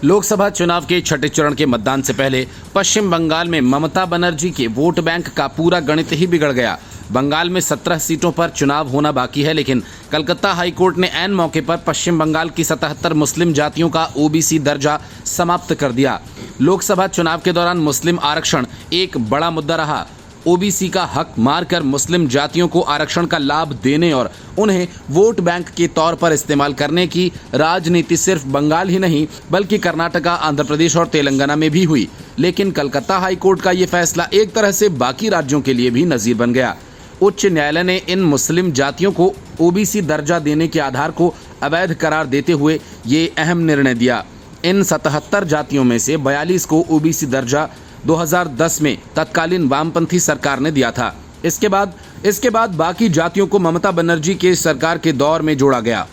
लोकसभा चुनाव के छठे चरण के मतदान से पहले पश्चिम बंगाल में ममता बनर्जी के वोट बैंक का पूरा गणित ही बिगड़ गया। बंगाल में 17 सीटों पर चुनाव होना बाकी है, लेकिन कलकत्ता हाईकोर्ट ने ऐन मौके पर पश्चिम बंगाल की 77 मुस्लिम जातियों का ओबीसी दर्जा समाप्त कर दिया। लोकसभा चुनाव के दौरान मुस्लिम आरक्षण एक बड़ा मुद्दा रहा। ओबीसी का हक मारकर मुस्लिम जातियों को आरक्षण का लाभ देने और उन्हें वोट बैंक के तौर पर इस्तेमाल करने की राजनीति सिर्फ बंगाल ही नहीं बल्कि कर्नाटका, आंध्र प्रदेश और तेलंगाना में भी हुई। लेकिन कलकत्ता हाईकोर्ट का ये फैसला एक तरह से बाकी राज्यों के लिए भी नजीर बन गया। उच्च न्यायालय ने इन मुस्लिम जातियों को ओबीसी दर्जा देने के आधार को अवैध करार देते हुए ये अहम निर्णय दिया। इन 77 जातियों में से 42 को ओबीसी दर्जा 2010 में तत्कालीन वामपंथी सरकार ने दिया था। इसके बाद बाकी जातियों को ममता बनर्जी के सरकार के दौर में जोड़ा गया।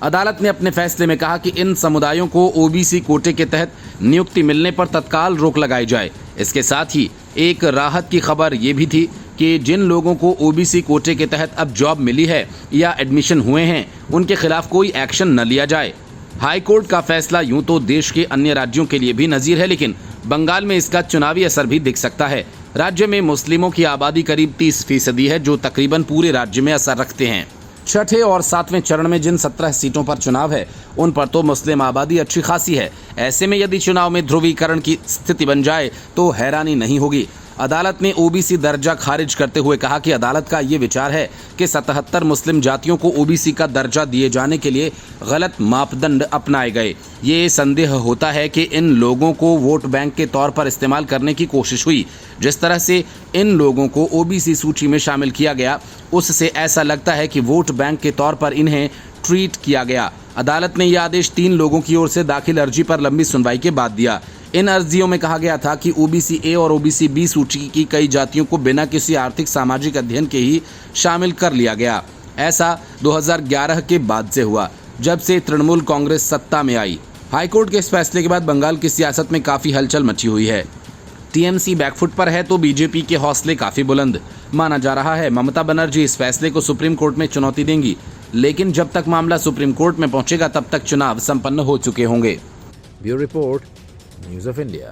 अदालत ने अपने फैसले में कहा कि इन समुदायों को ओबीसी कोटे के तहत नियुक्ति मिलने पर तत्काल रोक लगाई जाए। इसके साथ ही एक राहत की खबर ये भी थी कि जिन लोगों को ओबीसी कोटे के तहत अब जॉब मिली है या एडमिशन हुए हैं, उनके खिलाफ कोई एक्शन न लिया जाए। हाईकोर्ट का फैसला यूं तो देश के अन्य राज्यों के लिए भी नजीर है, लेकिन बंगाल में इसका चुनावी असर भी दिख सकता है। राज्य में मुस्लिमों की आबादी करीब 30% है, जो तकरीबन पूरे राज्य में असर रखते हैं। छठे और सातवें चरण में जिन 17 सीटों पर चुनाव है, उन पर तो मुस्लिम आबादी अच्छी खासी है। ऐसे में यदि चुनाव में ध्रुवीकरण की स्थिति बन जाए तो हैरानी नहीं होगी। अदालत ने ओबीसी दर्जा खारिज करते हुए कहा कि अदालत का ये विचार है कि 77 मुस्लिम जातियों को ओबीसी का दर्जा दिए जाने के लिए गलत मापदंड अपनाए गए। ये संदेह होता है कि इन लोगों को वोट बैंक के तौर पर इस्तेमाल करने की कोशिश हुई। जिस तरह से इन लोगों को ओबीसी सूची में शामिल किया गया, उससे ऐसा लगता है कि वोट बैंक के तौर पर इन्हें ट्रीट किया गया। अदालत ने यह आदेश 3 लोगों की ओर से दाखिल अर्जी पर लंबी सुनवाई के बाद दिया। इन अर्जियों में कहा गया था कि ओबीसी ए और ओबीसी बी सूची की कई जातियों को बिना किसी आर्थिक सामाजिक अध्ययन के ही शामिल कर लिया गया। ऐसा 2011 के बाद से हुआ, जब से तृणमूल कांग्रेस सत्ता में आई। हाईकोर्ट के इस फैसले के बाद बंगाल की सियासत में काफ़ी हलचल मची हुई है। टीएमसी बैकफुट पर है तो बीजेपी के हौसले काफ़ी बुलंद माना जा रहा है। ममता बनर्जी इस फैसले को सुप्रीम कोर्ट में चुनौती देंगी, लेकिन जब तक मामला सुप्रीम कोर्ट में पहुंचेगा तब तक चुनाव संपन्न हो चुके होंगे। Bureau report, news of India.